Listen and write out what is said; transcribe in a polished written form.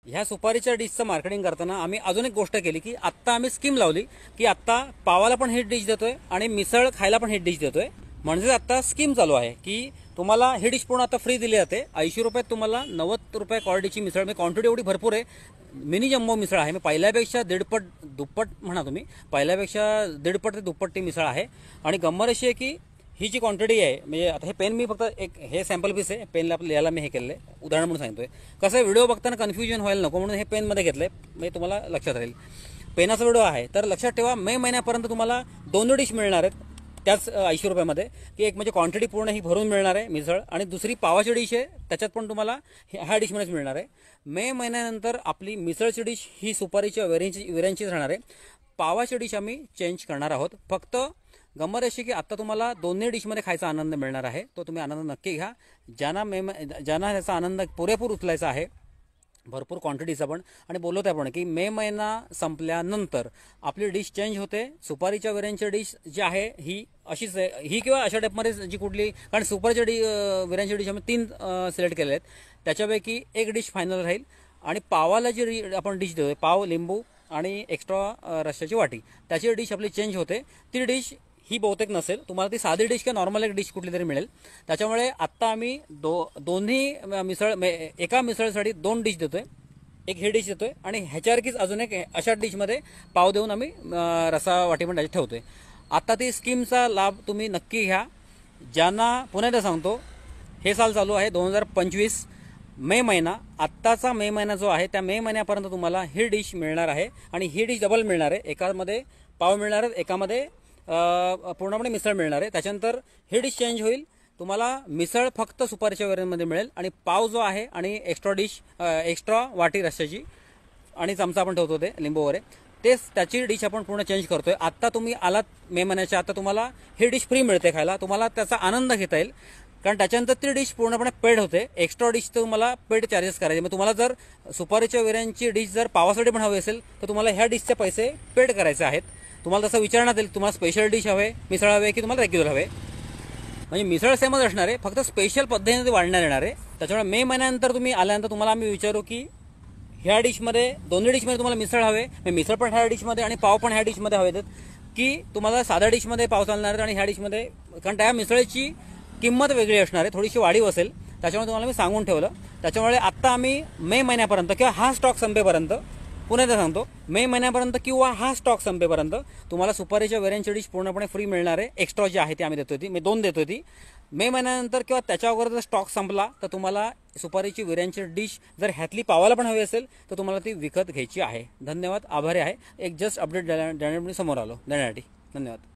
ह्या सुपारीच्या डिशचं मार्केटिंग करताना आम्ही अजून एक गोष्ट केली की आत्ता आम्ही स्कीम लावली की आत्ता पावाला पण ही डिश देतोय आणि मिसळ खायला पण ही डिश देतोय। म्हणजे आता स्कीम चालू आहे की तुम्हाला ही डिश पूर्ण आता फ्री दिली जाते। 80 रुपयात तुम्हाला 90 रुपये क्वालिटीची मिसळ, म्हणजे क्वांटिटी एवढी भरपूर आहे, मिनी जम्बो मिसळ आहे। मी पहिल्यापेक्षा दीडपट दुप्पट म्हणा तुम्ही, पहिल्यापेक्षा दीडपट ते दुप्पट ती मिसळ आहे। आणि गंमत अशी आहे की ही जी क्वांटिटी आहे, म्हणजे आता हे पेन मी फक्त एक हे सॅम्पल पीस आहे, पेनला आपल्याला याला मी हे केलेलं आहे उदाहरण म्हणून सांगतोय। कसं व्हिडिओ बघताना कन्फ्युजन व्हायला नको म्हणून हे पेनमध्ये घेतलंय, म्हणजे तुम्हाला लक्षात राहील पेनाचा व्हिडिओ आहे। तर लक्षात ठेवा मे महिन्यापर्यंत तुम्हाला दोन डिश मिळणार आहेत त्याच 80 रुपयामध्ये, की एक म्हणजे क्वांटिटी पूर्ण ही भरून मिळणार आहे मिसळ, आणि दुसरी पावाची डिश आहे त्याच्यात पण तुम्हाला ह्या डिशमध्येच मिळणार आहे। मे महिन्यानंतर आपली मिसळची डिश ही सुपारीच्या वेऱ्यांचीच राहणार आहे। पावाची डिश आम्ही चेंज करणार आहोत। फक्त गंमत अशी की आता तुम्हाला दोन्ही डिशमध्ये खायचा आनंद मिळणार आहे, तो तुम्ही आनंद नक्की घ्या। ज्यांना त्याचा आनंद पुरेपूर उचलायचा आहे, भरपूर क्वांटिटीचा पण, आणि बोलत आहे आपण की मे महिना संपल्यानंतर आपली डिश चेंज होते। सुपारीच्या वेऱ्यांची डिश जी आहे ही अशीच आहे, ही किंवा अशा टाईपमध्ये जी कुठली, कारण सुपारीच्या वेऱ्यांची डिश आम्ही 3 सिलेक्ट केले आहेत, त्याच्यापैकी एक डिश फायनल राहील। आणि पावाला जी आपण डिश देतोय, पाव लिंबू आणि एक्स्ट्रा रश्श्याची वाटी, त्याची डिश आपली चेंज होते। ती डिश ही बहुतेक नसेल, तुम्हाला ती साधी डिश किंवा नॉर्मल एक डिश कुठली तरी मिळेल। त्याच्यामुळे आत्ता आम्ही दोन्ही मिसळ, एका मिसळसाठी 2 डिश देतोय, एक ही डिश देतोय आणि ह्याच्यासारखीच अजून एक अशा डिशमध्ये पाव देऊन आम्ही रसा वाटी पण त्याच्यात ठेवतोय। आता ती स्कीमचा लाभ तुम्ही नक्की घ्या। ज्यांना पुन्हा एकदा सांगतो, हे साल चालू आहे 2025 मे महिना, आत्ताचा मे महिना जो आहे त्या मे महिन्यापर्यंत तुम्हाला ही डिश मिळणार आहे, आणि ही डिश डबल मिळणार आहे। एकामध्ये पाव मिळणार आहे, एकामध्ये पूर्णपणे मिसळ मिळणार आहे। त्याच्यानंतर ही डिश चेंज होईल, तुम्हाला मिसळ फक्त सुपारीच्या वेऱ्यांमध्ये मिळेल, आणि पाव जो आहे आणि एक्स्ट्रा वाटी रश्श्याची आणि चमचा आपण ठेवतो ते लिंबू वगैरे, तेच त्याची डिश आपण पूर्ण चेंज करतोय। आता तुम्ही आलात मे महिन्याच्या, आता तुम्हाला ही डिश फ्री मिळते खायला, तुम्हाला त्याचा आनंद घेता येईल, कारण त्याच्यानंतर ती डिश पूर्णपणे पेड होते। एक्स्ट्रा डिश तुम्हाला पेड चार्जेस करायचे, मग तुम्हाला जर सुपारीच्या वेऱ्यांची डिश जर पावासाठी पण हवी असेल तर तुम्हाला ह्या डिशचे पैसे पेड करायचे आहेत। तुम्हाला तसं विचारण्यात येईल तुम्हाला स्पेशल डिश हवे, मिसळ हवे की तुम्हाला रेग्युलर हवे, म्हणजे मिसळ सेमच असणार आहे, फक्त स्पेशल पद्धतीने ते वाढण्यात येणार आहे। त्याच्यामुळे मे महिन्यानंतर तुम्ही आल्यानंतर तुम्हाला आम्ही विचारू की ह्या डिशमध्ये, दोन्ही डिशमध्ये तुम्हाला मिसळ हवे, मिसळ पण ह्या डिशमध्ये आणि पाव पण ह्या डिशमध्ये हवेत, की तुम्हाला साध्या डिशमध्ये पाव चालणार आहेत आणि ह्या डिशमध्ये, कारण त्या मिसळची किंमत वेगळी असणार आहे, थोडीशी वाढीव असेल, त्याच्यामुळे तुम्हाला मी सांगून ठेवलं। त्याच्यामुळे आत्ता आम्ही मे महिन्यापर्यंत किंवा हा स्टॉक संपेपर्यंत, पुन्हा एकदा सांगतो, मे महिन्यापर्यंत किंवा हा स्टॉक संपेपर्यंत तुम्हाला सुपारीच्या वेऱ्यांची डिश पूर्णपणे फ्री मिळणार आहे। एक्स्ट्रा जी आहे ती आम्ही देतोय, ती मी 2 देतोय ती। मे महिन्यानंतर किंवा त्याच्या अगोदर जर स्टॉक संपला तर तुम्हाला सुपारीची वेऱ्यांची डिश जर ह्यातली पावाला पण हवी असेल तर तुम्हाला ती विकत घ्यायची आहे। धन्यवाद, आभारी आहे। एक जस्ट अपडेट देण्यासाठी समोर आलो, देण्यासाठी धन्यवाद।